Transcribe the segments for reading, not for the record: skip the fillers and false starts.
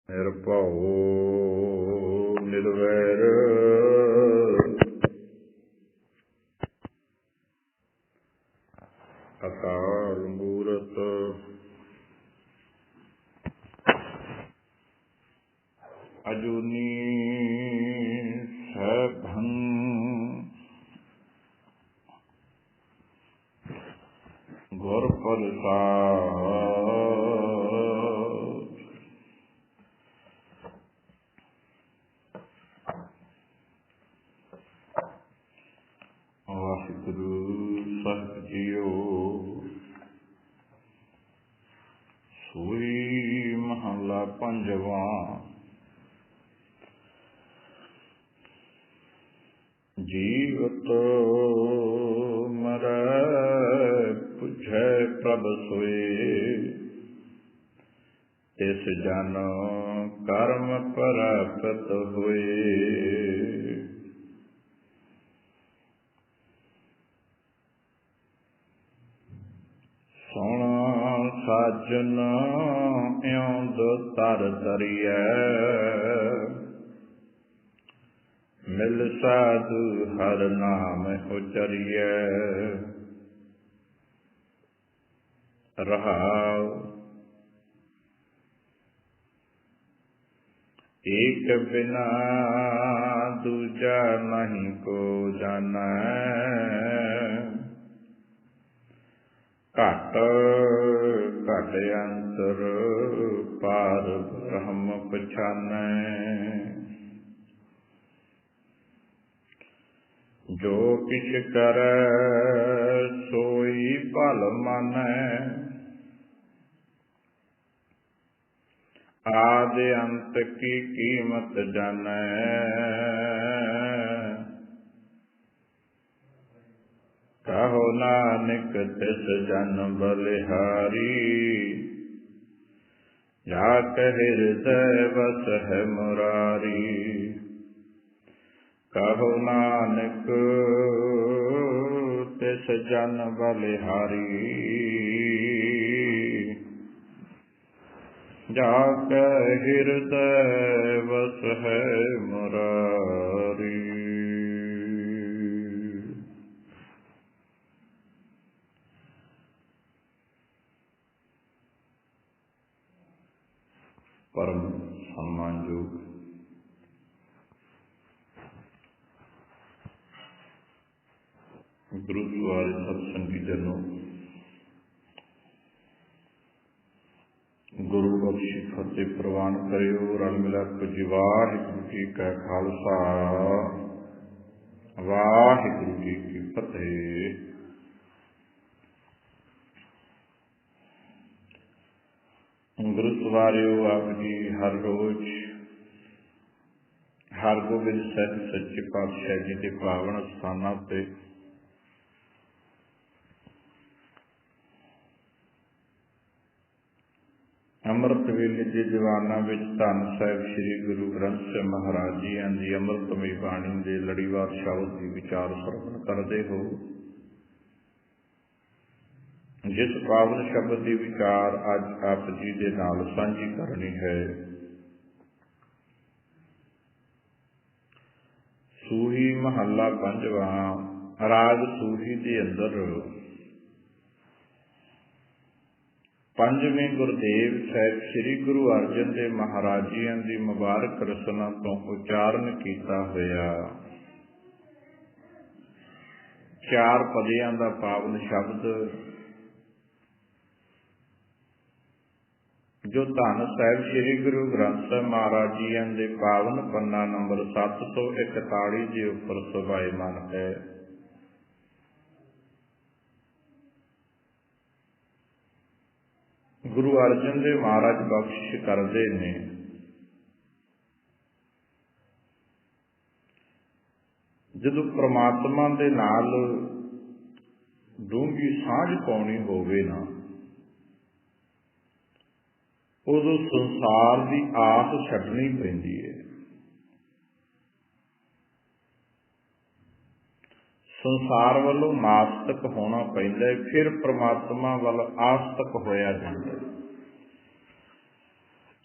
ਨਿਰਭਉ ਨਿਰਵੈਰ ਅਕਾਲ ਮੂਰਤ ਅਜੂਨੀ ਸੈਭੰ ਗੁਰ ਪ੍ਰਸਾਦਿ। ਵਾਹਿਗੁਰੂ ਸਾਹਿਬ ਜੀਓ। ਸੂਈ ਮਹੱਲਾ ਪੰਜਵਾਂ। ਜੀਵਤ ਮਰੈ ਪੁੱਛੈ ਪ੍ਰਭ ਸੋਏ, ਤਿਸ ਜਨ ਕਰਮ ਪ੍ਰਾਪਤ ਹੋਏ। ਸੁਣ ਸਾਜਨ ਇਉਂਦ ਤਰ ਤਰੀਐ, ਮਿਲ ਸਾਧੂ ਹਰ ਨਾਮ ਉਚਰੀਐ। ਰਹਾਉ ਏਕ ਬਿਨਾ ਦੂਜਾ ਨਹੀਂ ਕੋ ਜਾਣੈ, ਘਟ ਘਟ ਅੰਤਰ ਪਾਰ ਬ੍ਰਹਮ ਪਛਾਨੈ। ਜੋ ਕਿਛ ਕਰੈ ਸੋਈ ਭਲ ਮਾਨੈ, ਆਦਿ ਅੰਤ ਕੀ ਕੀਮਤ ਜਾਣੈ। ਕਹੋ ਨਾਨਕ ਤਿਸ ਜਨ ਬਲਿਹਾਰੀ, ਜਾ ਕੇ ਹਿਰਦੈ ਵਸਹਿ ਮੁਰਾਰੀ। ਕਹੋ ਨਾਨਕ ਤਿਸ ਜਨ ਬਲਿਹਾਰੀ, ਜਾ ਕੇ ਹਿਰਦੈ ਵਸਹਿ ਮੁਰਾਰੀ। ਪਰਮ ਸਨਮਾਨਯੋਗ ਗੁਰੂ ਦੁਆਰੇ ਸਤਸੰਗੀ ਜਨੋ, ਗੁਰੂ ਬਖਸ਼ੀ ਫਤਿਹ ਪ੍ਰਵਾਨ ਕਰਿਓ। ਰਲ ਮਿਲਾ ਕੇ ਜੀ। ਵਾਹਿਗੁਰੂ ਜੀ ਕਾ ਖਾਲਸਾ, ਵਾਹਿਗੁਰੂ ਜੀ ਕੀ ਫਤਿਹ। ਗੁਰੂ ਸਵਾਰਿਓ, ਆਪ ਜੀ ਹਰ ਰੋਜ਼ ਹਰਗੋਬਿੰਦ ਸਾਹਿਬ ਸੱਚੇ ਪਾਤਸ਼ਾਹ ਜੀ ਦੇ ਪਾਵਨ ਸਥਾਨਾਂ ਉੱਤੇ ਅੰਮ੍ਰਿਤ ਵੇਲੇ ਦੇ ਦੀਵਾਨਾਂ ਵਿੱਚ ਧੰਨ ਸਾਹਿਬ ਸ੍ਰੀ ਗੁਰੂ ਗ੍ਰੰਥ ਸਾਹਿਬ ਮਹਾਰਾਜ ਜੀਆਂ ਦੀ ਅੰਮ੍ਰਿਤਮਈ ਬਾਣੀ ਦੇ ਲੜੀਵਾਰ ਸ਼ਬਦ ਦੀ ਵਿਚਾਰ ਸਰਵਣ ਕਰਦੇ ਹੋ। ਜਿਸ ਪਾਵਨ ਸ਼ਬਦ ਦੀ ਵਿਚਾਰ ਅੱਜ ਆਪ ਜੀ ਦੇ ਨਾਲ ਸਾਂਝੀ ਕਰਨੀ ਹੈ, ਸੂਹੀ ਮਹੱਲਾ ਪੰਜਵਾਂ। ਰਾਗ ਸੂਹੀ ਦੇ ਅੰਦਰ ਪੰਜਵੇਂ ਗੁਰਦੇਵ ਸਾਹਿਬ ਸ੍ਰੀ ਗੁਰੂ ਅਰਜਨ ਦੇਵ ਮਹਾਰਾਜ ਜੀਆਂ ਦੀ ਮੁਬਾਰਕ ਰਸਨਾ ਤੋਂ ਉਚਾਰਨ ਕੀਤਾ ਹੋਇਆ ਚਾਰ ਪਦਿਆਂ ਦਾ ਪਾਵਨ ਸ਼ਬਦ, ਜੋ ਧੰਨ ਸਾਹਿਬ ਸ੍ਰੀ ਗੁਰੂ ਗ੍ਰੰਥ ਸਾਹਿਬ ਮਹਾਰਾਜ ਜੀਆਂ ਦੇ ਪਾਵਨ ਪੰਨਾ ਨੰਬਰ 741 ਦੇ ਉੱਪਰ ਸੁਭਾਇਮਾਨ ਹੈ। ਗੁਰੂ ਅਰਜਨ ਦੇਵ ਮਹਾਰਾਜ ਬਖਸ਼ਿਸ਼ ਕਰਦੇ ਨੇ, ਜਦੋਂ ਪ੍ਰਮਾਤਮਾ ਦੇ ਨਾਲ ਡੂੰਘੀ ਸਾਂਝ ਪਾਉਣੀ ਹੋਵੇ ਨਾ, ਉਦੋਂ ਸੰਸਾਰ ਦੀ ਆਸ ਛੱਡਣੀ ਪੈਂਦੀ ਹੈ। ਸੰਸਾਰ ਵੱਲੋਂ ਨਾਸਤਕ ਹੋਣਾ ਪੈਂਦਾ ਹੈ, ਫਿਰ ਪ੍ਰਮਾਤਮਾ ਵੱਲ ਆਸਤਕ ਹੋਇਆ ਜਾਂਦਾ ਹੈ।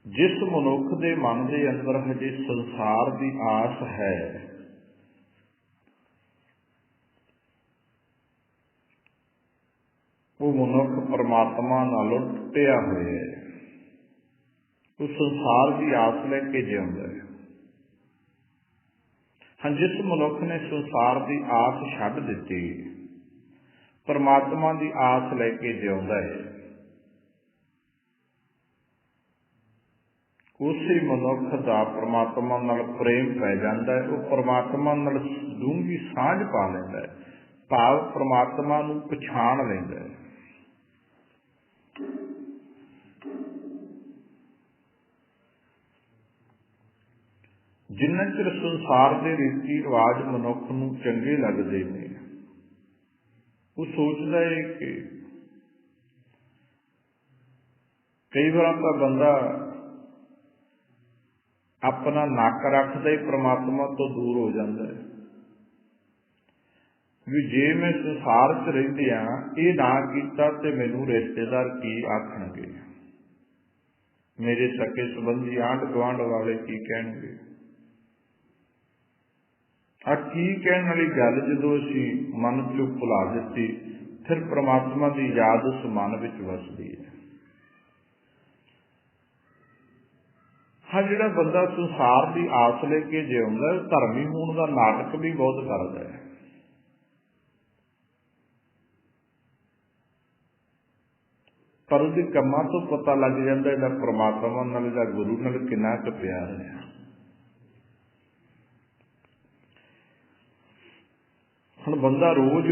जिस मनुख के मन के अंदर हजे संसार की आस है, वो मनुख परमात्मा नालों टुटिया होया है। वो संसार की आस लैके जिउंदा है। हाँ, जिस मनुख ने संसार की आस छड्ड दिती, परमात्मा की आस लैके जिउंदा है, उसी मनुख का परमात्मा नाल प्रेम पै जाता है। वो परमात्मा नाल डूंगी सांझ पा लैंदा है, भाव परमात्मा नूं पछाण लैंदा है। जिन्ना चिर संसार के रीति रिवाज मनुख नूं चंगे लगदे ने, वो सोचदा है कि कई बार तो बंदा अपना नक रखदा ही परमात्मा तो दूर हो जाता है भी जे मैं संसार च रहिंदियां ये ना कीता ते मैनूं रिश्तेदार की आखणगे, मेरे सके संबंधी आंढ गुआंढ वाले की कहणगे। आ की कहण वाली गल जदों असीं मन चों भुला दित्ती, फिर परमात्मा की याद उस मन विच वसदी है। हाँ, जिहड़ा बंदा संसार की आस लेके जिउंदा धर्मी होण दा नाटक भी बहुत करदा है। पर उसके कमां तो पता लग जाता है परमात्मा नाल दा गुरु नाल कितना क प्यार है। हुण बंदा रोज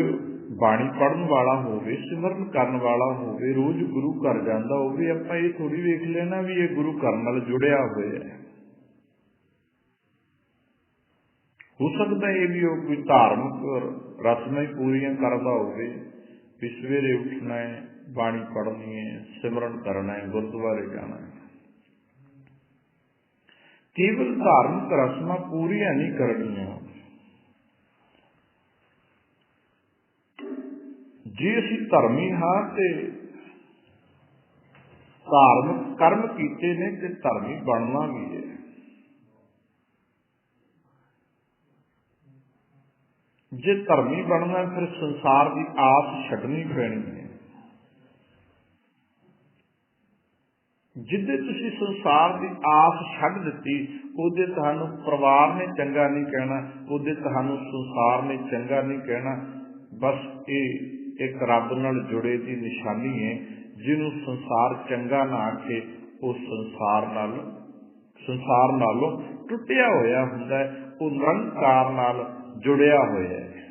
बाणी पढ़न वाला होवे, सिमरन करन वाला होवे, रोज गुरु घर जांदा होवे, आपां ये थोड़ी वेख लेना भी ये गुरु घर नाल जुड़िया होया है। हो सकता है भी वो कोई धार्मिक रस्मां ही पूरियां करदा होवे भी सवेरे उठना है, बाणी पढ़नी है, सिमरन करना है, गुरुद्वारे जाना है। केवल धार्मिक रस्मां पूरियां नहीं करनियां, जे असीं धर्मी हाँ ते धार्मिक कर्म कीते ने ते धर्मी बनना भी है। जे धर्मी बनना फिर संसार की आस छड्डनी पैनी है। जिद्दे तुसीं संसार की आस छड्ड दित्ती, उहदे तुहानूं परिवार ने चंगा नहीं कहना, उहदे तुहानूं संसार ने चंगा नहीं कहना। बस ये एक रब नाल जुड़े की निशानी है। जिन्हों संसार चंगा ना आखे, वो संसार नालों टुटिया होया हुंदा है, वो निरंकार नाल जुड़िया होया है।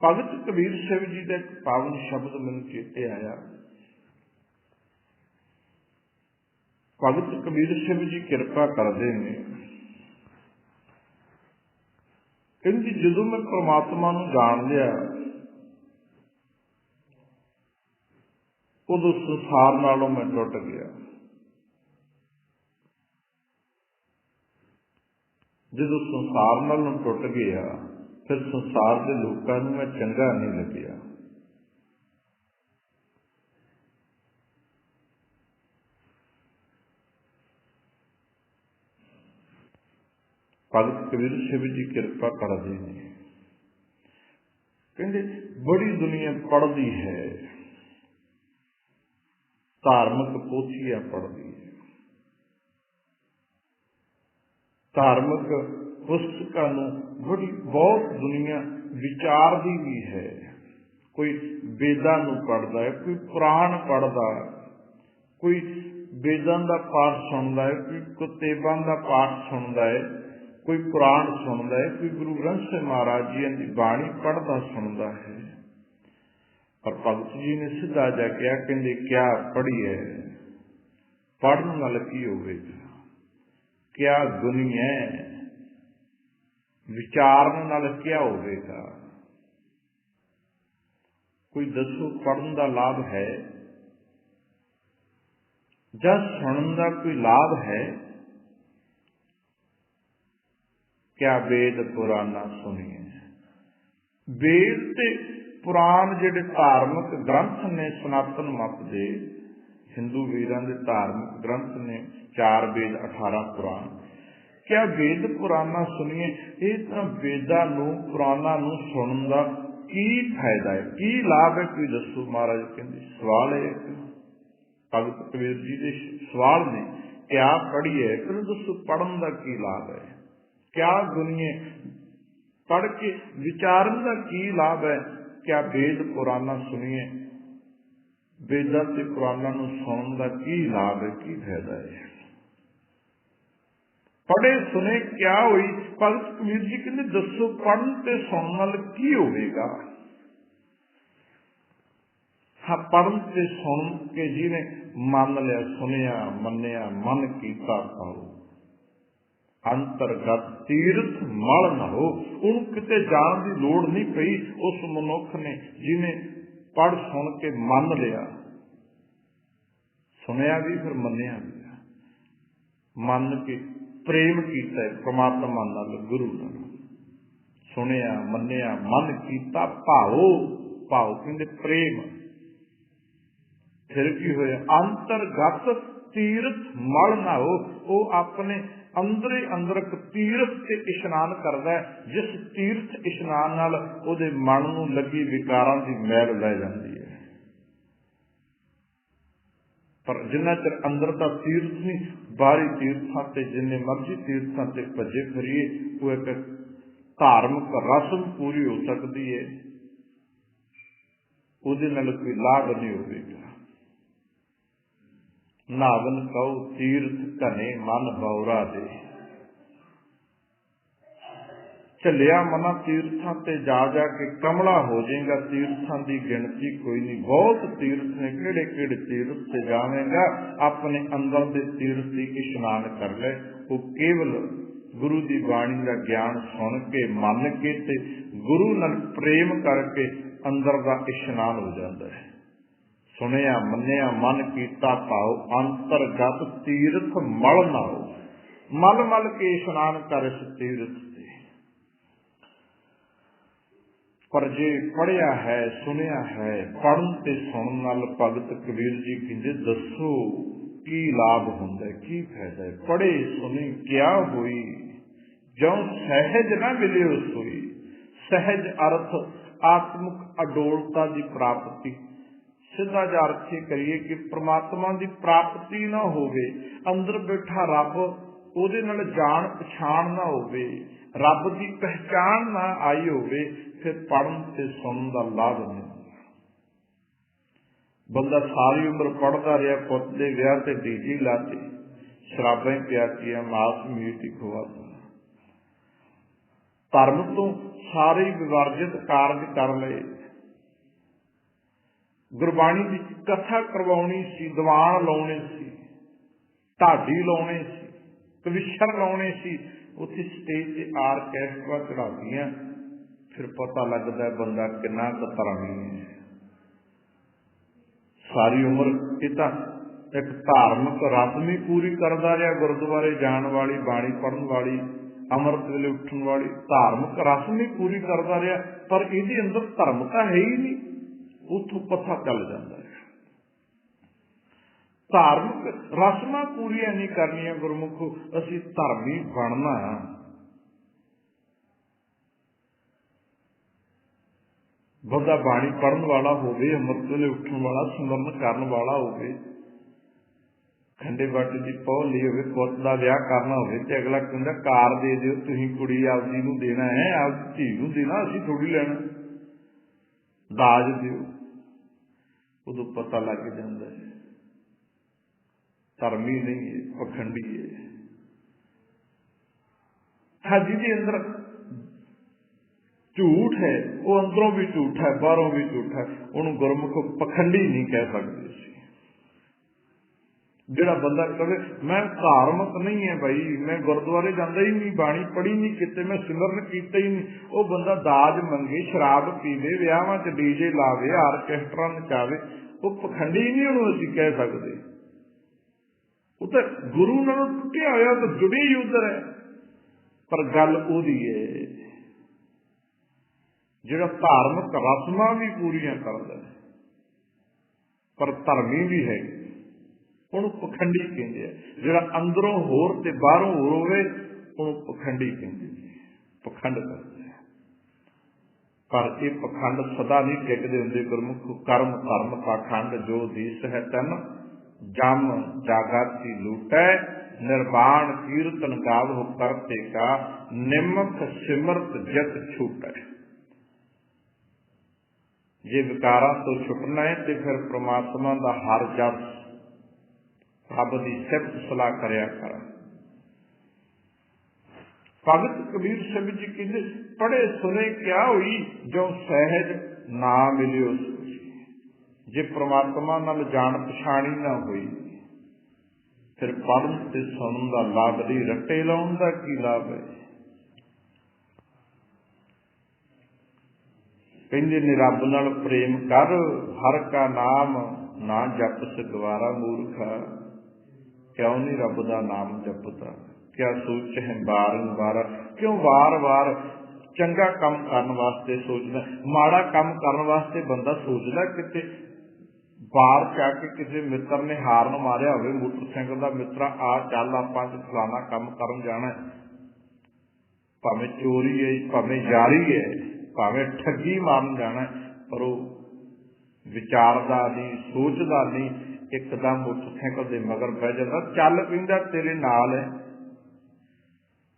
भगत कबीर सिंह जी का एक पावन शब्द मैनूं चेते आया। भगत कबीर सिंह जी किरपा करते हैं, कहते जदों मैं परमात्मा नूं जान लिया, उदों संसार नालों मैं टुट गया। जदों संसार नालों टुट गया, फिर संसार के लोगों नूं मैं चंगा नहीं लग्या। भगत कबीर सिंह जी किरपा करते हैं, कहते बड़ी दुनिया पढ़ती है, धार्मिक पोथियां पढ़ती है, धार्मिक पुस्तकां नूं बड़ी बहुत दुनिया विचारती भी है। कोई वेदां नूं पढ़दा है, कोई पुराण पढ़दा, कोई वेदां दा पाठ सुनदा है, कोई कुतेबां दा पाठ सुनदा है, कोई पुराण सुनदा है, कोई गुरु ग्रंथ साहिब महाराज जी की बाणी पढ़दा सुनदा है। पर भगत जी ने सीधा जा कहा, कहंदे क्या पढ़ी है, पढ़न नाल की होवेगा, क्या दुनिया विचारन नाल क्या होवेगा। कोई दसो पढ़न दा लाभ है जां सुनन दा कोई लाभ है। क्या वेद पुराना सुनिए, वेद ते पुराण जिहड़े धार्मिक ग्रंथ ने सनातन मत दे, हिंदू वीरां दे धार्मिक ग्रंथ ने 4 वेद 18 पुराण। क्या वेद पुराना सुनिए? ये तो वेदां नूं पुराणा नूं सुनन दा की फायदा है, की लाभ है? कोई दसो। महाराज कहते सवाल है एक भगत कबीर जी के सवाल ने, क्या पढ़िए? फिर दसो पढ़न का की लाभ है? क्या दुनिया पढ़ के विचारन का की लाभ है? क्या वेद पुराना सुनिए, वेदां ते पुराणा नूं सुनन का की लाभ है, की फायदा है? पढ़े सुने क्या हुई? भगत कबीर जी कहते दसो पढ़न ते सुनन नाल की होवेगा? हाँ, पढ़न ते सुन के जिन्हें मान लिया, सुनिया, मन्निया, मन कीता पाओ, अंतरगत तीर्थ मल न हो। उन किते जान की लोड़ नहीं पई उस मनुख ने जिन्हें पढ़ सुन के मन लिया, सुनिया भी फिर मन्निया भी, मन के प्रेम कीता परमात्मा नाल, गुरु नाल, सुनिया मन्निया, मन कीता भाओ, भाओ कहते प्रेम। फिर की होया? अंतरगत तीर्थ मल ना हो। वो अपने अंदर ही अंदर एक तीर्थ से इशनान करता है, जिस तीर्थ इशनान नाल उहदे मन नूं लगी विकारां दी मैल लै जांदी है। पर जिन्ना चਿਰ अंदर का तीर्थ नहीं, बाहरी तीर्थां ते जिन्ने मर्जी तीर्थां ते भजे फिरिए, वो एक धार्मिक रस्म पूरी हो सकती है, उहदे नाल कोई लाभ नहीं होगा। नावन कहो तीर्थ घने मन बौरा दे। झलिया मना तीर्थां ते जा के कमला हो जाएगा। तीर्थां की गिनती कोई नहीं, बहुत तीर्थ ने, केड़े केड़े तीर्थ से जावेगा। अपने अंदर के तीर्थ की इशनान कर ले। वो केवल गुरु की बाणी का ज्ञान सुन के मन के ते गुरु नाल प्रेम करके अंदर का इशनान हो जाता है। सुनिया मन्निया, मन कीता भाव, अंतरगत तीर्थ मल ना हो। मल मल के इशनान कर इस तीर्थ। पर जे पढ़िया है, सुनिया है, पढ़न ते सुनन नाल भगत कबीर जी कहते दसो की लाभ हुंदा है, की फायदा है? पढ़े सुनी क्या होई, जो सहज ना मिले सोई। सहज अर्थ आत्मिक अडोलता की प्राप्ति। सीधा जा अर्थ ये करिए कि परमात्मा की प्राप्ति ना होवे, अंदर बैठा रब ਉਹਦੇ ਨਾਲ जान पछाण ना होवे, रब की पहचान ना आई होवे, फिर पढ़न से सुनन का लाभ नहीं होगा। बंदा सारी उम्र पढ़ता रहा, पुत के विआह ते डीजे लाते, शराबां पियातियां, मांस मीट ही खवाता, धर्म तो सारे विवर्जित कारज कर लए। गुरबाणी की कथा करवाउणी सी, दीवान लाउणे सी, ढाडी लाउणे सी, कविशर लाउणे सी, उत्थे स्टेज ते आरकैस्ट्रा चढ़ातियां, फिर पता लगता है बंदा कितना धर्मी है। सारी उम्र ये एक धार्मिक रस्म ही पूरी करता रहा, गुरुद्वारे जान वाली, बाणी पढ़न वाली, अमृत वेले उठन वाली धार्मिक रस्म ही पूरी करता रहा, पर इहदे अंदर धर्म तो है ही नहीं। उथों पता चल जाता है धार्मिक रस्मां पूरियां नहीं करनियां। गुरमुखो असीं धर्मी बनना, बंदा बाणी पढ़न वाला होवे, अमृत वेले उठन वाला, सिमरन करन वाला होवे, खंडे बाटे की पौह ली होवे, पुत दा विआह करना होवे ते अगला कहंदा कार दे दिओ, तुसीं कुड़ी आपदी नूं देना है, आपदी धी नूं देना, असीं थोड़ी लैना, दाज दिओ। उदों पता लग जाता है धर्मी नहीं है, पखंडी है। हाँ, जिहदे अंदर झूठ है वो अंदरों भी झूठा है, बाहरों भी झूठा है, उन्होंने गुरमुख पखंडी नहीं कह सकते। जिहड़ा बंदा कहे मैं धार्मिक नहीं है भाई, मैं गुरुद्वारे जाता ही नहीं, बाणी पढ़ी नहीं किते, मैं सिमरन कीता ही नहीं, वो बंदा दाज मंगे, शराब पीवे, विआहां च डीजे लावे, आरकैस्ट्रा नचावे, वो पखंडी नहीं उन्होंने असीं कह सकते। वो तो गुरु नाल टुटिया होया तो जुड़े ही उधर है। पर गल उहदी है जिहड़ा धार्मिक रस्मां भी पूरियां करदा है, पर धर्मी भी है। ਉਹਨੂੰ ਪਖੰਡੀ ਕਹਿੰਦੇ ਆ। ਜਿਹੜਾ ਅੰਦਰੋਂ ਹੋਰ ਤੇ ਬਾਹਰੋਂ ਹੋਰ ਹੋਵੇ ਉਹਨੂੰ ਪਖੰਡੀ ਕਹਿੰਦੇ ਨੇ, ਪਖੰਡ ਕਰਦੇ ਆ। ਪਰ ਇਹ ਪਖੰਡ ਸਦਾ ਨਹੀਂ ਟਿਕਦੇ ਹੁੰਦੇ ਗੁਰਮੁਖ। ਕਰਮ ਧਰਮ ਪਾਖੰਡ ਜੋ ਦੀਸ ਹੈ ਤਨ, ਜਮ ਜਾਗਾਤੀ ਲੂਟੈ, ਨਿਰਵਾਣ ਕੀਰਤਨ ਗਾਵਹੁ ਕਰਤੇ ਕਾ, ਨਿਮਖ ਸਿਮਰਤ ਜਤ ਛੂਟੈ। ਜੇ ਵਿਕਾਰਾਂ ਤੋਂ ਛੁੱਟਣਾ ਹੈ ਤੇ ਫਿਰ ਪ੍ਰਮਾਤਮਾ ਦਾ ਹਰ ਜਪ, ਰੱਬ ਦੀ ਸਿਫਤ ਸਲਾਹ ਕਰਿਆ ਕਰ। ਭਗਤ ਕਬੀਰ ਸਾਹਿਬ ਜੀ ਕਹਿੰਦੇ, ਪੜ੍ਹੇ ਸੁਣੇ ਕਿਆ ਹੋਈ, ਜੋ ਸਹਿਜ ਨਾ ਮਿਲਿਓ ਸੋਈ। ਜੇ ਪ੍ਰਮਾਤਮਾ ਨਾਲ ਜਾਣ ਪਛਾਣੀ ਨਾ ਹੋਈ ਫਿਰ ਪੜ੍ਹਨ ਤੇ ਸੁਣਨ ਦਾ ਲਾਭ ਨਹੀਂ, ਰੱਟੇ ਲਾਉਣ ਦਾ ਕੀ ਲਾਭ ਹੈ। ਕਹਿੰਦੇ ਨੇ ਰੱਬ ਨਾਲ ਪ੍ਰੇਮ ਕਰ, ਹਰ ਕਾ ਨਾਮ ਨਾ ਜਪਿ ਗਵਾਰਾ ਮੂਰਖਾ। ਕਿਉਂ ਨਹੀਂ ਰੱਬ ਦਾ ਨਾਮ ਜਪਦਾ? ਕਿਆ ਸੋਚ ਹੈ ਬਾਰ-ਬਾਰ, ਕਿਉਂ ਵਾਰ-ਵਾਰ ਚੰਗਾ ਕੰਮ ਕਰਨ ਵਾਸਤੇ ਸੋਚਦਾ, ਮਾੜਾ ਕੰਮ ਕਰਨ ਵਾਸਤੇ ਬੰਦਾ ਸੋਚਦਾ। ਕਿਤੇ ਬਾਹਰ ਜਾ ਕੇ ਕਿਸੇ ਮਿੱਤਰ ਨੇ ਹਾਰਨ ਮਾਰਿਆ ਹੋਵੇ ਮੋਟਰਸਾਈਕਲ ਦਾ, ਮਿੱਤਰਾ ਆ ਚੱਲ ਆਪਾਂ ਫਲਾਣਾ ਕੰਮ ਕਰਨ ਜਾਣਾ, ਭਾਵੇਂ ਚੋਰੀ ਹੈ, ਭਾਵੇਂ ਜਾਰੀ ਹੈ, ਭਾਵੇਂ ਠੱਗੀ ਮਾਰਨ ਜਾਣਾ, ਪਰ ਉਹ ਵਿਚਾਰਦਾ ਨਹੀਂ, ਸੋਚਦਾ ਨਹੀਂ, ਇੱਕਦਮ ਮੋਟਰਸਾਈਕਲ ਦੇ ਮਗਰ ਬਹਿ ਜਾਂਦਾ, ਚੱਲ ਪੈਂਦਾ ਤੇਰੇ ਨਾਲ ਹੈ।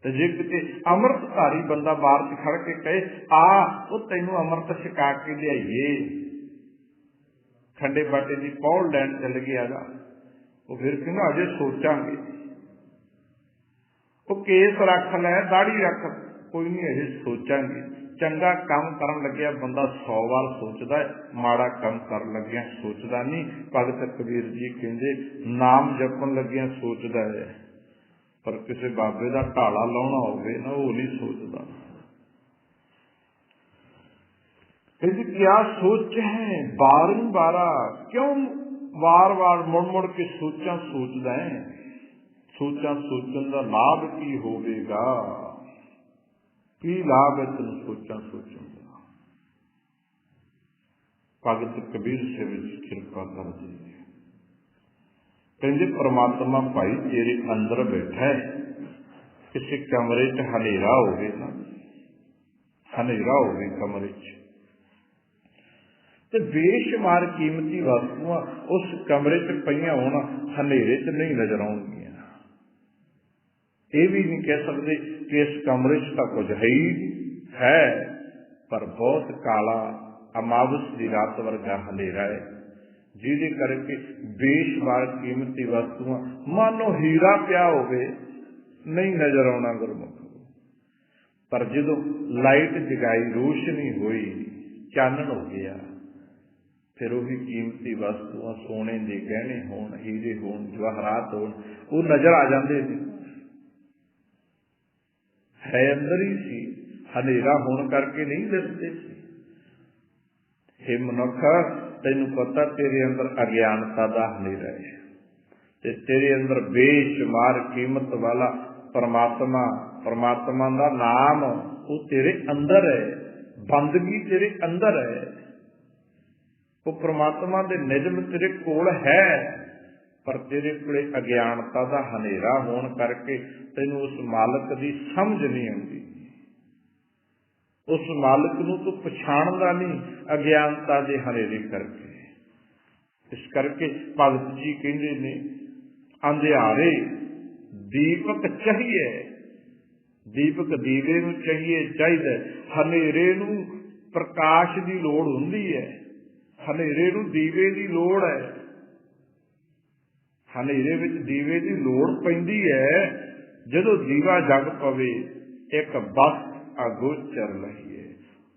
ਤੇ ਜੇ ਕਿਤੇ ਅੰਮ੍ਰਿਤਧਾਰੀ ਬੰਦਾ ਬਾਹਰ ਚ ਖੜ ਕੇ ਕਹੇ ਆ ਉਹ ਤੈਨੂੰ ਅੰਮ੍ਰਿਤ ਛਕਾ ਕੇ ਲਿਆਈਏ, ਖੰਡੇ ਬਾਟੇ ਦੀ ਪੌਲ ਲੈਣ ਚੱਲ ਗਿਆ ਗਾ, ਉਹ ਫਿਰ ਕਹਿੰਦਾ ਅਜੇ ਸੋਚਾਂਗੇ। ਉਹ ਕੇਸ ਰੱਖ ਲੈ, ਦਾੜੀ ਰੱਖ, ਕੋਈ ਨਹੀਂ ਅਜੇ ਸੋਚਾਂਗੇ। ਚੰਗਾ ਕੰਮ ਕਰਨ ਲੱਗਿਆ ਬੰਦਾ 100 ਵਾਰ ਸੋਚਦਾ ਹੈ, ਮਾੜਾ ਕੰਮ ਕਰਨ ਲੱਗਿਆ ਸੋਚਦਾ ਨਹੀਂ। ਭਗਤ ਕਬੀਰ ਜੀ ਕਹਿੰਦੇ ਨਾਮ ਜਪਣ ਲੱਗਿਆ ਸੋਚਦਾ ਹੈ, ਪਰ ਕਿਸੇ ਬਾਬੇ ਦਾ ਢਾਲਾ ਲਾਉਣਾ ਹੋਵੇ ਨਾ, ਉਹ ਨਹੀਂ ਸੋਚਦਾ। ਕਹਿੰਦੇ ਕਿਆ ਸੋਚ ਹੈ ਬਾਰੰਬਾਰਾ, ਕਿਉਂ ਵਾਰ-ਵਾਰ ਮੁੜ-ਮੁੜ ਕੇ ਸੋਚਾਂ ਸੋਚਦਾ ਹੈ। ਸੋਚਾਂ ਸੋਚਣ ਦਾ ਲਾਭ ਕੀ ਹੋਵੇਗਾ? ਕੀ ਲਾਭ ਹੈ ਤੈਨੂੰ ਸੋਚਾਂ ਸੋਚਣ ਦਾ? ਭਗਤ ਕਬੀਰ ਸਾਹਿਬ ਜੀ ਕਿਰਪਾ ਕਰਦੇ ਕਹਿੰਦੇ ਪ੍ਰਮਾਤਮਾ ਭਾਈ ਤੇਰੇ ਅੰਦਰ ਬੈਠਾ ਹੈ। ਕਿਸੇ ਕਮਰੇ ਚ ਹਨੇਰਾ ਹੋਵੇ ਨਾ, ਹਨੇਰਾ ਹੋਵੇ ਕਮਰੇ ਚ, ਤੇ ਬੇਸ਼ੁਮਾਰ ਕੀਮਤੀ ਵਸਤੂਆਂ ਉਸ ਕਮਰੇ ਚ ਪਈਆਂ ਹੋਣ, ਹਨੇਰੇ ਚ ਨਹੀਂ ਨਜ਼ਰ ਆਉਣਗੀਆਂ। ਇਹ ਵੀ ਨਹੀਂ ਕਹਿ ਸਕਦੇ ਕਿ ਇਸ ਕਮਰੇ ਚ ਤਾਂ ਕੁਝ ਹੈ ਹੀ ਹੈ, ਪਰ ਬਹੁਤ ਕਾਲਾ ਅਮਾਵਸ ਦੀ ਰਾਤ ਵਰਗਾ ਹਨੇਰਾ ਹੈ, ਜਿਹਦੇ ਕਰਕੇ ਬੇਸ਼ੁਮਾਰ ਕੀਮਤੀ ਵਸਤੂਆਂ ਮਾਨੋ ਹੀਰਾ ਪਿਆ ਹੋਵੇ ਨਹੀਂ ਨਜ਼ਰ ਆਉਣਾ ਗੁਰਮੁਖ। ਪਰ ਜਦੋਂ ਲਾਈਟ ਜਗਾਈ, ਰੋਸ਼ਨੀ ਹੋਈ, ਚਾਨਣ ਹੋ ਗਿਆ, ਫਿਰ ਉਹੀ ਕੀਮਤੀ ਵਸਤੂਆਂ, ਸੋਨੇ ਦੇ ਗਹਿਣੇ ਹੋਣ, ਹੀਰੇ ਹੋਣ, ਜਵਾਹਰਾਤ ਹੋਣ, ਉਹ ਨਜ਼ਰ ਆ ਜਾਂਦੇ ਨੇ। ਹੈ ਅੰਦਰ ਹੀ ਸੀ, ਹਨੇਰਾ ਹੋਣ ਕਰਕੇ ਨਹੀਂ ਦਿਸਦੇ ਸੀ। ਹੇ ਮਨੁੱਖ, ਤੈਨੂੰ ਪਤਾ ਤੇਰੇ ਅੰਦਰ ਅਗਿਆਨਤਾ ਦਾ ਹਨੇਰਾ ਹੈ, ਤੇ ਤੇਰੇ ਅੰਦਰ ਬੇਸ਼ੁਮਾਰ ਕੀਮਤ ਵਾਲਾ ਪਰਮਾਤਮਾ ਦਾ ਨਾਮ ਉਹ ਤੇਰੇ ਅੰਦਰ ਹੈ, ਬੰਦਗੀ ਤੇਰੇ ਅੰਦਰ ਹੈ। ਉਹ ਪ੍ਰਮਾਤਮਾ ਦੇ ਨਿਯਮ ਤੇਰੇ ਕੋਲ ਹੈ, ਪਰ ਤੇਰੇ ਕੋਲੇ ਅਗਿਆਨਤਾ ਦਾ ਹਨੇਰਾ ਹੋਣ ਕਰਕੇ ਤੈਨੂੰ ਉਸ ਮਾਲਕ ਦੀ ਸਮਝ ਨਹੀਂ ਆਉਂਦੀ। ਉਸ ਮਾਲਕ ਨੂੰ ਤੂੰ ਪਛਾਣਦਾ ਨਹੀਂ ਅਗਿਆਨਤਾ ਦੇ ਹਨੇਰੇ ਕਰਕੇ। ਇਸ ਕਰਕੇ ਭਗਤ ਜੀ ਕਹਿੰਦੇ ਨੇ ਅੰਧਿਆਰੇ ਦੀਪਕ ਚਾਹੀਏ, ਦੀਪਕ ਦੀਵੇ ਨੂੰ ਚਾਹੀਦਾ, ਹਨੇਰੇ ਨੂੰ ਪ੍ਰਕਾਸ਼ ਦੀ ਲੋੜ ਹੁੰਦੀ ਹੈ, ਹਨੇਰੇ ਨੂੰ ਦੀਵੇ ਦੀ ਲੋੜ ਹੈ। ਹਨੇਰੇ ਵਿੱਚ ਦੀਵੇ ਦੀ ਲੋੜ ਪੈਂਦੀ ਹੈ ਜਦੋਂ ਦੀਵਾ ਜਗ ਪਵੇ। ਇੱਕ ਵਸਤ ਅਗੋਚਰ ਲਹੀਏ।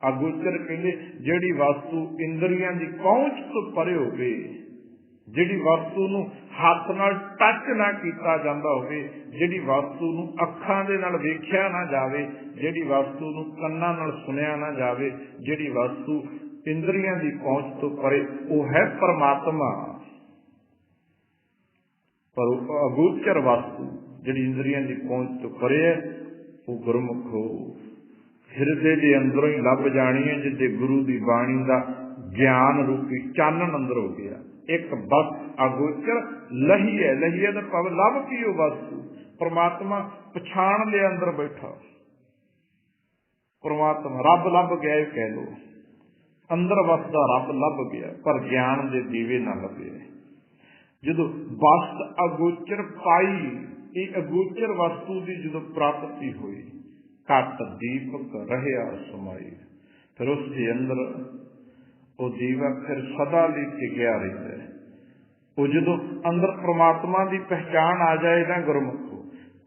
ਅਗੋਚਰ ਕਹਿੰਦੇ ਜਿਹੜੀ ਵਸਤੂ ਇੰਦਰੀਆਂ ਦੀ ਪਹੁੰਚ ਤੋਂ ਪਰੇ ਹੋਵੇ, ਜਿਹੜੀ ਵਸਤੂ ਨੂੰ ਹੱਥ ਨਾਲ ਟੱਚ ਨਾ ਕੀਤਾ ਜਾਂਦਾ ਹੋਵੇ, ਜਿਹੜੀ ਵਸਤੂ ਨੂੰ ਅੱਖਾਂ ਦੇ ਨਾਲ ਵੇਖਿਆ ਨਾ ਜਾਵੇ, ਜਿਹੜੀ ਵਸਤੂ ਨੂੰ ਕੰਨਾਂ ਨਾਲ ਸੁਣਿਆ ਨਾ ਜਾਵੇ, ਜਿਹੜੀ ਵਸਤੂ ਇੰਦਰੀਆਂ ਦੀ ਪਹੁੰਚ ਤੋਂ ਪਰੇ, ਉਹ ਹੈ ਪਰਮਾਤਮਾ। ਪਰ ਅਗੋਚਰ ਵਸਤੂ ਜਿਹੜੀ ਇੰਦਰੀਆਂ ਦੀ ਪਹੁੰਚ ਤੋਂ ਪਰੇ ਹੈ, ਉਹ ਗੁਰਮੁਖੋ ਹਿਰਦੇ ਦੇ ਅੰਦਰੋਂ ਹੀ ਲੱਭ ਜਾਣੀ ਹੈ, ਜਿੱਦੇ ਗੁਰੂ ਦੀ ਬਾਣੀ ਦਾ ਗਿਆਨ ਰੂਪੀ ਚਾਨਣ ਅੰਦਰ ਹੋ ਗਿਆ। एक बस अगोचर लहीए, लहीए का भाव लभ की वस्तु। परमात्मा पछाण लिया अंदर बैठा, परमात्मा रब लभ गया कह लो, अंदर वसदा रब लभ गया, पर ज्ञान के दीवे ना लभे। जदों वस्त अगोचर पाई, ये अगोचर वस्तु की जो प्राप्ति हुई, घट दीपक रहिया समाई, फिर उसके अंदर वो दीवा फिर सदा लिए टिकिया रहता है। वो जो अंदर परमात्मा की पहचान आ जाए ना गुरमुखो,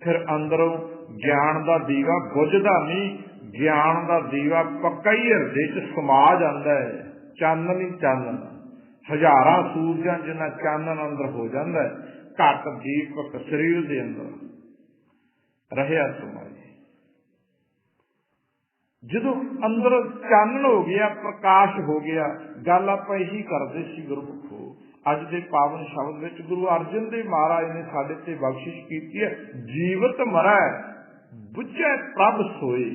फिर अंदरों ज्ञान का दीवा बुझदा नहीं, ज्ञान का दीवा पक्का ही हृदय च समा जाता है। चानन ही चानन, हजारां सूरजां जिन्ना चानन अंदर हो जाता है। घट दीपक शरीर के अंदर रहिया समाई। जदों अंदर चानन हो गया, प्रकाश हो गया, गल आपां यही करदे सी गुरमुखो। अज दे पावन शब्द विच गुरु अर्जन देव महाराज ने साडे ते बख्शिश कीती है, जीवत मरै बुझै प्रभ सोए।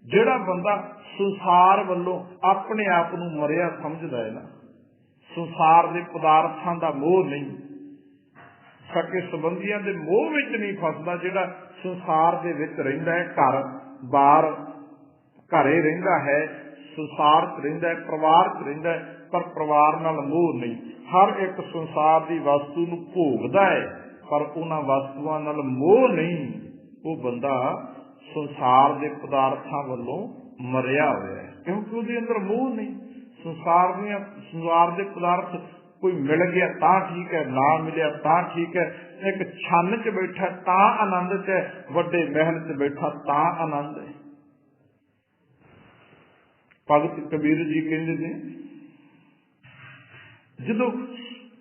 जिहड़ा बंदा संसार वल्लों अपने आप नूं मरिया समझदा है ना, संसार दे पदार्थां दा मोह नहीं, सके संबंधियां दे मोह विच नहीं फसदा, जिहड़ा संसार दे विच रहिंदा है, घर बार घरे रहिंदा है, संसार च रहिंदा है, परिवार च रहिंदा है, पर परिवार नाल मोह नहीं। हर एक संसार की वस्तु नूं भोगदा है, पर उन्हां वस्तुआं नाल मोह नहीं। वो बंदा संसार के पदार्थां वल्लों मरिया होया है, क्योंकि उसदे अंदर मोह नहीं। संसार के पदार्थ कोई मिल गया तां ठीक है, ना मिलिया तां ठीक है, एक छन च बैठा तां आनंद च है, वड्डे महल च बैठा तां आनंद है। भगत कबीर जी कहते ने, जदों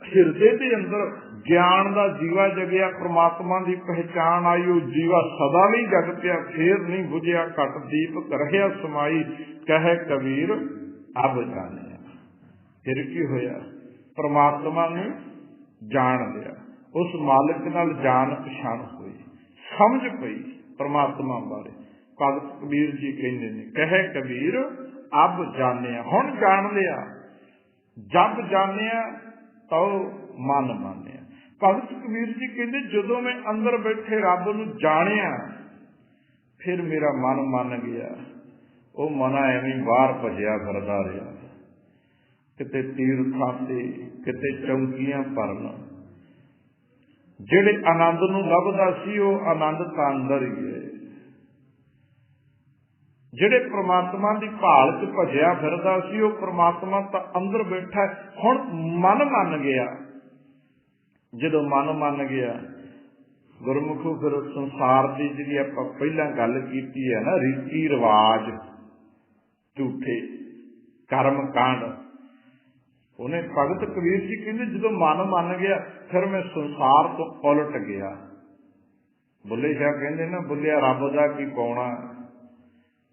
हिरदे के अंदर ज्ञान का जीवा जगया, परमात्मा की पहचान आई, वो जीवा सदा नहीं जग पिया, फिर नहीं बुझिया, घट दीपक रहिया समाई, कहे कबीर अब जाने। फिर की होया, परमात्मा ने जान लिया, उस मालिक नाल जान पछाण हुई, समझ पई परमात्मा बारे। भगत कबीर जी कहते ने, कहे कबीर अब जाने, हुण जान लिया, जब जाने तो मन मानिया। भगत कबीर जी कहते, जदों मैं अंदर बैठे रब नूं जानिया, फिर मेरा मन मान गया। वो मन एवं बाहर भजिया फिरदा रहा, किते तीर्थां ते, किते चौंकियां भरन। जिहड़े आनंद नूं लभदा सी, वो आनंद तां अंदर ही है। जिहड़े परमात्मा की भाल च भजिया फिरदा सी, वो परमात्मा तां अंदर बैठा है। हुण मन मन गया, जदों मन मन गया गुरमुखो, फिर संसार की जिहड़ी आपां पहलां गल कीती है ना, रीति रिवाज झूठे कर्म कांड, उन्हें भगत कबीर जी कहते, जदों मन मन गया, फिर मैं संसार तो उलट गया। बुल्ले शाह कहते ना, बुल्लिया रब दा की पाउणा,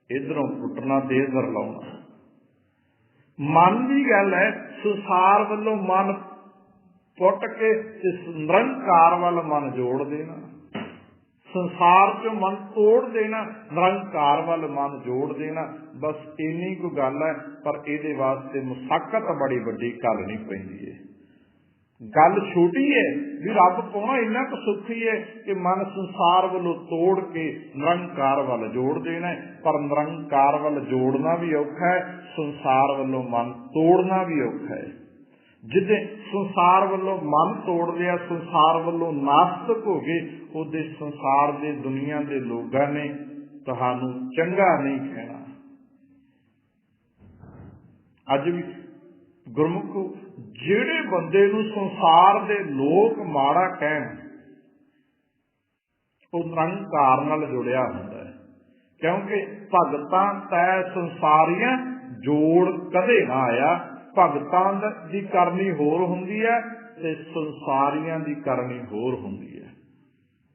इधरों पुटना ते इधर लाउणा। मन की गल है, संसार वालों मन पुट के निरंकार वाल मन जोड़ देना, संसार चो मन तोड़ देना, निरंकार वाल मन जोड़ देना, बस इन्नी को गल है। पर इहदे वास्ते मुसाकत बड़ी वड्डी करनी पैंदी है। गल छोटी है भी रब पाउणा इन्ना क सुखी है कि मन संसार वालों तोड़ के निरंकार वाल जोड़ देना है, पर निरंकार वाल जोड़ना भी औखा है, संसार वालों मन तोड़ना भी औखा है। जिदे संसार वालों मन तोड़ लिया, संसार वालों नास्तिक हो गए, उदे संसार दे दुनिया दे लोगां ने तुहानू चंगा नहीं कहना। अज भी गुरमुखो, जिहड़े बंदे नूं संसार दे लोग माड़ा कहण, वो निरंकार नाल जुड़िया हुंदा है, क्योंकि भगतां तै संसारियां जोड़ कदे ना आया। भगतां दी करनी होर हुंदी है ते संसारियां दी करनी होर हुंदी है।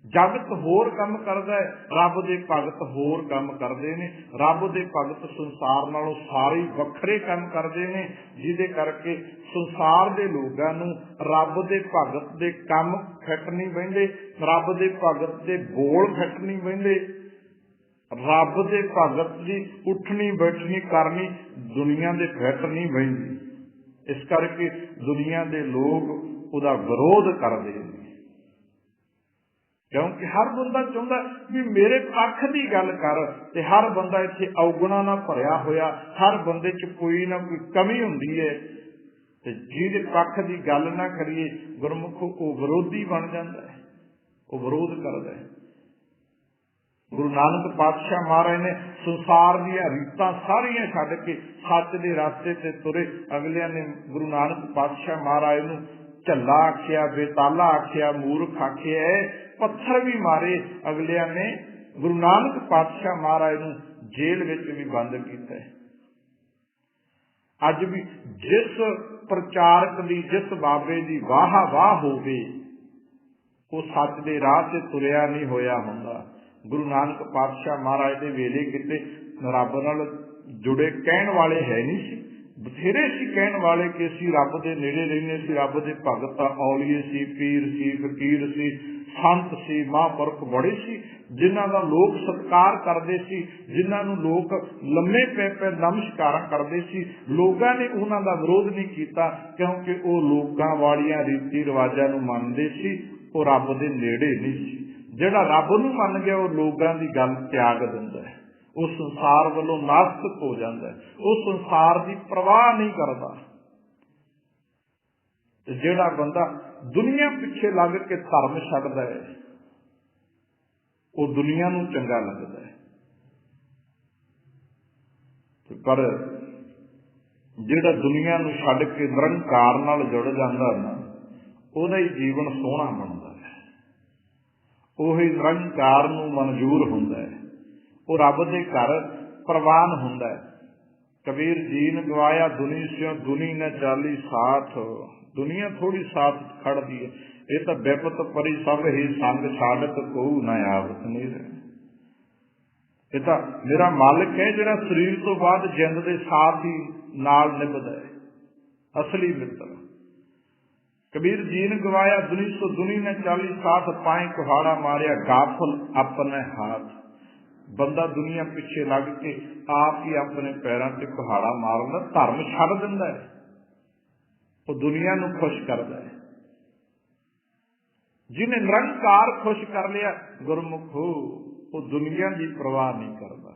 जगत होर काम करदा है, रब दे भगत होर काम करदे ने। रब दे भगत संसार नालों सारे वखरे काम करदे ने, जिहदे करके संसार दे लोगां नूं रब दे भगत दे काम फिट नहीं बहिंदे, रब दे भगत दे बोल फिट नहीं बहिंदे, रब दे भगत दी उठनी बैठनी करनी दुनिया दे फिट नहीं बहिंदी। इस करके दुनिया के लोग उहदा विरोध करते हैं, क्योंकि हर बंदा चाहता भी मेरे पक्ष की गल कर, ते हर बंदा इत्थे अवगुणा ना भरिया होया, हर बंदे च कोई ना कोई कमी हुंदी है, ते जिहदे पक्ष की गल ना करिए गुरमुख वो विरोधी बन जाता है, वो विरोध करता है। गुरु नानक पातशाह महाराज ने संसार दी रीतां सारियां छड्ड के सच दे रास्ते ते तुरे। अगलियां ने गुरु नानक पातशाह महाराज नूं झल्ला आखिया, बेताला आखिया, मूर्ख आखिया, पत्थर भी मारे। अगलियां ने गुरु नानक पातशाह महाराज नूं जेल विच भी बंद कीता है। अज भी जिस प्रचारक दी, जिस बाबे दी वाह वाह होवे, वो सच दे राह ते तुरिया नहीं होया हुंदा। गुरु नानक पातशाह महाराज दे वेले किते रब नाल जुड़े कहण वाले है नहीं सी, बथेरे सी कहण वाले कि असीं रब दे नेड़े रहने सी, रब दे भगत औलीए सी, पीर सी, फकीर सी, संत सी, महापुरख बड़े सी, जिन्हां दा लोग सत्कार करदे सी, जिन्हां नूं लोग लम्मे पै पै नमस्कार करदे सी। लोगां ने उन्हां दा विरोध नहीं कीता, क्योंकि वो लोगां वालियां रीति रिवाजां नूं मनदे सी, वो रब दे नेड़े नहीं सी। जिहड़ा रब नूं मन गया वो लोगां दी गल त्याग दिंदा है, वो संसार वालों नास्तिक हो जाता है, वो संसार की परवाह नहीं करता। जिहड़ा बंदा दुनिया पिछे लग के धर्म छड्डदा है, वो दुनिया नूं चंगा लगदा है। पर जिहड़ा दुनिया नूं छड्ड के निरंकार नाल जुड़ जांदा ना, उहदा ही जीवन सोहना बनदा है, ਉਹੀ ਨਿਰੰਕਾਰ ਨੂੰ ਮਨਜ਼ੂਰ ਹੁੰਦਾ ਹੈ, ਉਹ ਰੱਬ ਦੇ ਘਰ ਪ੍ਰਵਾਨ ਹੁੰਦਾ ਹੈ। ਕਬੀਰ ਜੀ ਨੇ ਗਵਾਇਆ ਦੁਨੀ ਸਿਓ ਦੁਨੀ न चाली साथ, दुनिया थोड़ी साथ खड़दी है, ये तो विपत परी सब ही संग छाड़त को न आवत नहीं रहे। ये तो मेरा मालिक है जिहड़ा शरीर तो बाद जिंद के साथ ही नाल निभदा है, असली मित्र। कबीर जी ने गवाया दुनी सो दुनी ने 40 साथ, पाए कुहाड़ा मारिया गाफल अपने हाथ। बंदा दुनिया पिछे लग के आप ही अपने पैरों से कुहाड़ा मारदा, धर्म छड्ड दिंदा है, वो दुनिया नूं खुश करदा है। जिन्हें निरंकार खुश कर लिया गुरमुखो, वो दुनिया की परवाह नहीं करता।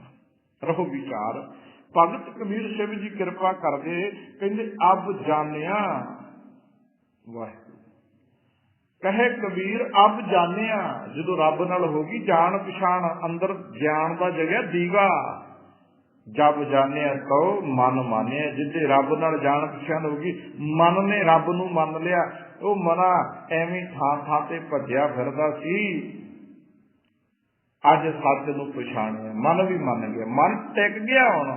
रहो विचार। भगत कबीर सिंह जी कृपा करके कहंदे अब जानिया, वाहिगुरू कहे कबीर अब जाने, जो रब नाल होगी जान पछाण, अंदर ज्ञान का जगह दीवा। जब जाने तो मन माने, जिद्दे रब नाल जान पछाण होगी, मन ने रब नूं मन लिया, वो मना एवें थां थां ते भज्जिया फिरदा सी, अज सच नूं पछाणिया, मन भी मन गया, मन टिक गया। हुण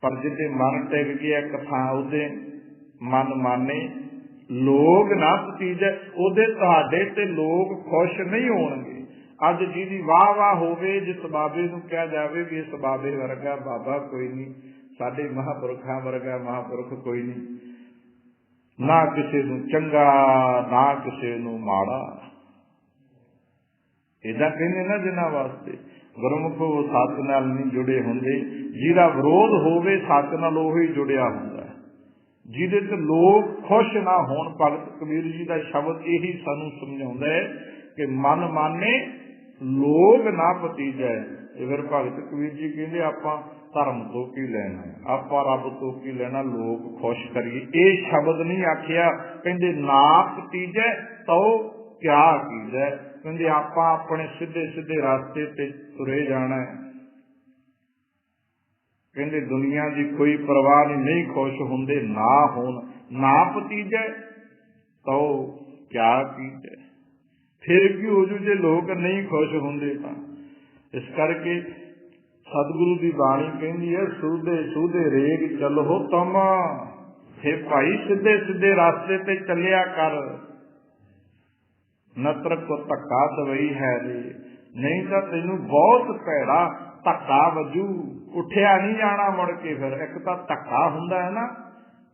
पर जिद्दे मन टिक गया एक थां, उहदे मन माने लोग ना भतीजे, उहदे तुहाडे ते लोग खुश नहीं होणगे। अज जिहदी वाह वाह होवे, जिस बाबे नूं कहा जावे भी इस बाबे वर्गा बाबा कोई नहीं, साडे महापुरखां वर्गा महापुरख कोई नहीं, ना किसी नूं चंगा ना किसी नूं माड़ा, इदां कहंदे ना जिन्हां वास्ते। गुरमुख सच नाल नहीं जुड़े हुंदे, जिहदा विरोध होवे सच नाल ओही जुड़िया हुंदा, जिहदे ते लोग खुश ना होण। भगत कबीर जी का शब्द यही सानू समझाउंदा है कि मन माने लोग ना भतीजै। फिर भगत कबीर जी कहंदे आपां धर्म तो की लेना, आपां रब तो की लेना, लोग खुश करिए। ये शब्द नहीं आखिया, कहंदे ना भतीजै तो क्या कीजै, कहंदे आपां अपने सीधे सीधे रास्ते ते तुरे जाना है। कहंदे दुनिया की कोई परवाह नहीं, खुश होंदे ना होन, ना भतीजे तो क्या कीजे, फिर की हो जू जे लोग नहीं खुश होंदे तां। इस करके सतगुरु की बाणी कहती है, सूधे सूधे रेग चलो तुम, हे भाई सीधे सीधे रास्ते ते चलिया कर, नत्र को धक्का दवई है रे, नहीं तो तेनू बहुत भैड़ा धक्का वजू, उठिया नहीं जाना मुड़ के। फिर एक तो धक्का हुंदा है ना,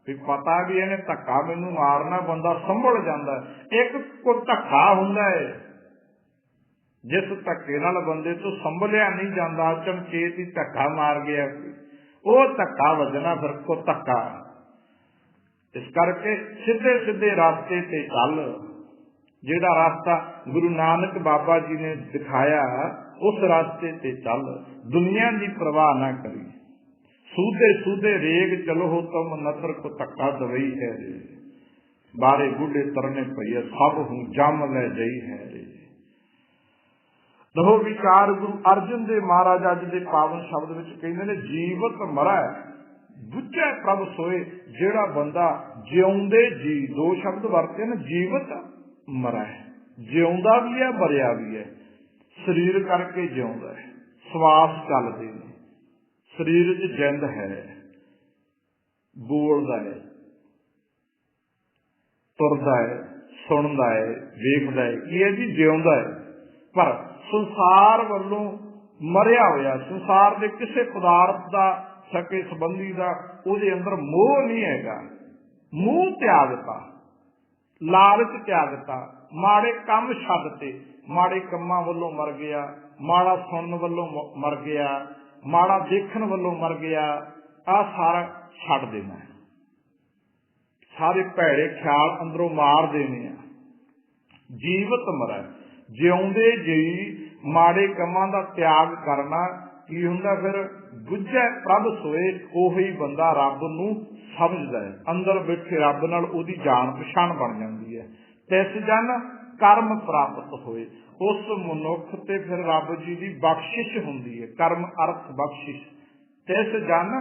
भी पता भी इन्हें धक्का मैनू मारना, बंदा संभल जाता है। एक को धक्का हुंदा है, जिस धक्के नाल बंदे तो संभलिया नहीं जाता, चमचेत ही धक्का मार गया, ਉਹ ਧੱਕਾ ਵੱਜਣਾ ਫਿਰ ਕੋ ਧੱਕਾ। ਇਸ ਕਰਕੇ ਸਿੱਧੇ ਸਿੱਧੇ ਰਾਸਤੇ ਤੇ ਚੱਲ। ਜਿਹੜਾ ਰਾਸਤਾ ਗੁਰੂ ਨਾਨਕ ਬਾਬਾ ਜੀ ਨੇ ਦਿਖਾਇਆ ਉਸ ਰਾਸਤੇ ਤੇ ਚੱਲ। ਦੁਨੀਆ ਦੀ ਪਰਵਾਹ ਨਾ ਕਰੀ। सूदे सूदे रेग चलो हो तुम नतर को धक्का दवई है रे। बारे बूढ़े तरने पइया सब हूं जम ले जई है रे। दहो विचार गुरु अर्जन दे महाराज अज दे पावन शब्द विच कहंदे ने जीवत मरै बुझे प्रभ सोए। जेड़ा बंदा जिउंदे जी, दो शब्द वरते ने, जीवत मरै, जिउंदा भी है मरिया भी है। शरीर करके जिउंदा है, श्वास चलदे ने, शरीर च जिंद है, बोलदा है, तुरदा है, सुनदा है, वेखदा है, ये जी जिउंदा है। पर संसार वालों मरिया होया, संसार के किसी पदार्थ का, सके संबंधी का उहदे अंदर मोह नहीं हैगा। मोह त्यागता, लालच त्यागता, माड़े काम छड्डते, माड़े कम्मां वालों मर गया, माड़ा सुनन वालों मर गया, माड़ा देखण वालों मर गया। आ सारा छड्ड देना है, सारे भैड़े ख्याल अंदरों मार देने। जीवत मरै, जिउंदे जी माड़े कमां दा त्याग करना की हुंदा। फिर बुझे प्रभ सोए, ओही बंदा रब नूं समझदा है। अंदर बैठे रब नाल ओदी जान पछाण बन जांदी है। तिस जन कर्म प्राप्त होए, उस मनुख ते फिर रब जी की बख्शिश हुंदी है। कर्म अर्थ बख्शिश। तिस जन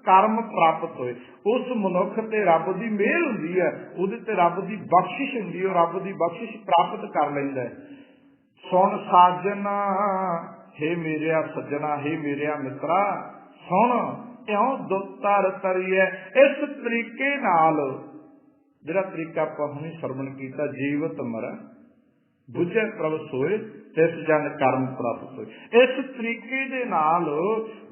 कर्म प्राप्त होए, उस मनुख ते रब की मेहर हुंदी है, उहदे ते रब की बख्शिश हुंदी है, रब की बख्शिश प्राप्त कर लैंदा है। सुन साजन हे मेरिया सज्जना, हे मेरिया मित्रा सुन, इउं दुतर तरीए। इस तरीके नाल जिहड़ा तरीका आपां हुणे सरवण कीता, जीवत मरै बुझे प्रभ सोए, तिस जन कर्म प्राप्त होए। इस तरीके दे नाल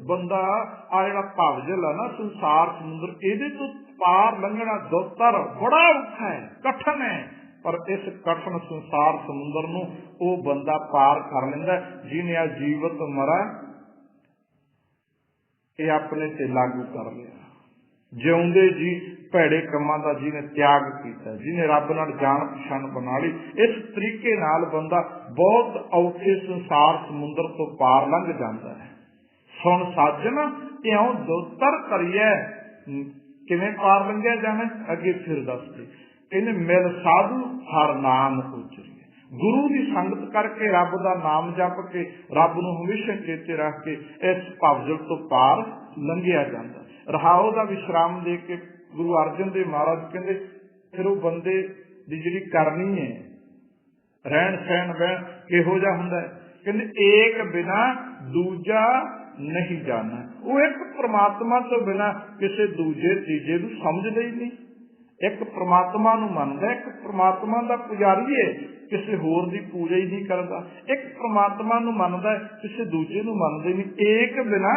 बंदा आ जिहड़ा भवजल है ना, संसार समुद्र, इहदे तो पार लंघना दुतर बड़ा औखा है, कठिन है। पर इस कठिन संसार समुद्र नूं ओ बंदा पार कर लैंदा जिहने आ जीवत मरै ये अपने ते लागू कर लिया। जिउंदे जी भैड़े कमां दा जिहने त्याग किया, जिहने रब नाल जान पछाण बना ली, इस तरीके नाल बंदा बहुत औखे संसार समुद्र तो पार लंघ जाता है। सुन साजन इउं दुतर करिए। किवें पार लंघिया जाना, अगे फिर दसदे कहने मिल साधु हर नाम उचरिए। गुरु की संगत करके रब का नाम जप के रब नूं हमेशा चेते रख के इस भवजल तो पार लंघिया जाता। रहाओ का विश्राम दे के गुरु अर्जन देव महाराज कहते फिर वो बंदे दी जिहड़ी करनी है, रहन सहन बहन किहो जिहा हुंदा है। कहते एक बिना दूजा नहीं जाना। वो एक परमात्मा तो बिना किसी दूजे तीजे नूं समझदा ही नहीं। एक परमात्मा नूं मनदा, एक परमात्मा दा पुजारी है, किसी होर दी पूजा ही नहीं करता। एक परमात्मा नूं मनदा, किसी दूजे नूं मनदा ही नहीं। एक बिना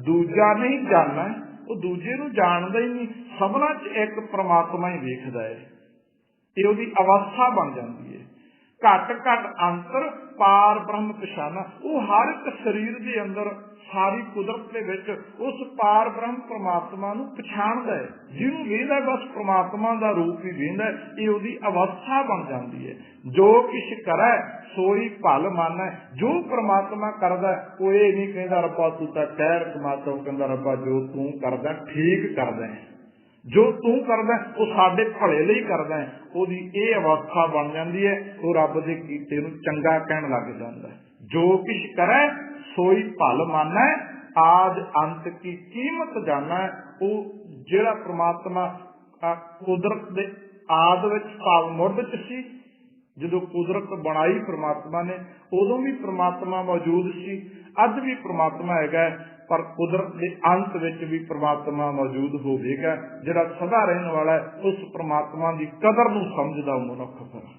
दूजा नहीं जानना, वो दूजे नूं जानदा ही नहीं। सबना च एक परमात्मा ही वेखदा है। ये उहदी अवस्था बन जाती है। घट घट अंतर पार ब्रह्म पछाना। वो हर एक शरीर के अंदर सारी कुदरत के विच उस पार ब्रह्म परमात्मा नूं पछाणदा है। जिहनूं वेंदा बस परमात्मा का रूप ही वेंदा, ये उहदी अवस्था बन जाती है। जो किछ करै सोई भल मानै। जो परमात्मा करदा वो ये नहीं कहंदा रब्बा तू तां खैर कमाता, कहंदा रब्बा जो तू करदा ठीक करदा है, जो तू करदा वो साडे भले लई करदा है। ओहदी ये अवस्था बन जाती है। वो रब दे कीते नूं चंगा कहण लग जांदा है। जो किछ करै सोई भल मानै, आद अंत की कीमत जाना। वो जिहड़ा परमात्मा कुदरत दे आद विच भाव मुढ़ च सी, जदों कुदरत बनाई परमात्मा ने उदों भी परमात्मा मौजूद सी, अज भी परमात्मा हैगा। पर कुदरत के अंत विच भी परमात्मा मौजूद होवेगा। जिहड़ा सदा रहन वाला है उस परमात्मा की कदर नूं समझदा मनुख फिर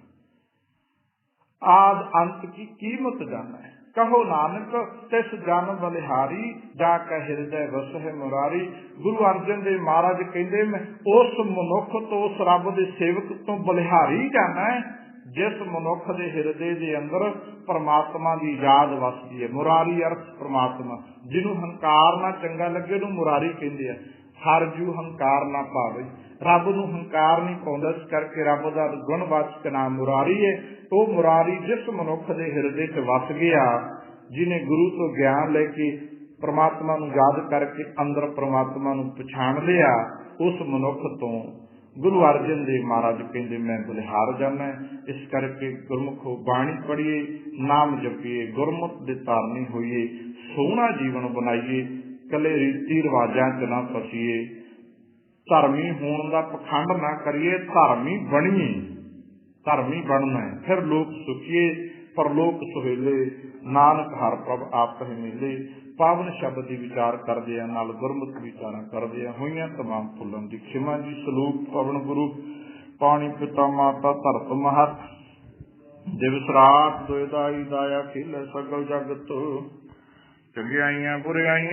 आद अंत की कीमत जाना है। कहो नानक तिस जन बलिहारी, जाके हृदय वस है मुरारी। गुरु अर्जन देव महाराज कहते मैं उस मनुख तो उस रब के सेवक तो बलिहारी जाना है जिस मनुख के हिरदे के अंदर परमात्मा की याद वसदी है। मुरारी अर्थ परमात्मा, जिन्हों हंकार ना चंगा लगे उन्होंने मुरारी कहते हैं। हर जू हंकार ना पावे, रब नूं हंकार नहीं पाउंदा, इस करके रब का गुणवाचक नाम मुरारी है। वो मुरारी जिस मनुख के हिरदे च वस गया, जिन्हें गुरु तो ज्ञान लेके परमात्मा नूं याद करके अंदर परमात्मा नूं पछाण लिया, उस मनुख तो गुरु अर्जन देव महाराज कहते मैं बलिहार जाना। इस करके गुरमुखो बाणी पढ़िए, नाम जपीए, गुरमुख दे धारनी होइए, सोहना जीवन बनाइए, कले रीति रिवाजां च ना फसीए, धर्मी होने का पखंड ना करिए, धर्मी बणीए। धर्मी बनना है, फिर लोक सुखीए, परलोक सुहेले, नानक हर प्रभ आप कहे मिले। पावन शब्द की विचार करते हैं, नाल गुरमुख विचार करते हैं। होइयां तमाम फुलों की खिमा जी। सलूक पवन गुरु पानी पिता माता धरत महत, दिवस रात दुयदाई दाया खिले सगल जगत, चंगियाइयां बुरियाइयां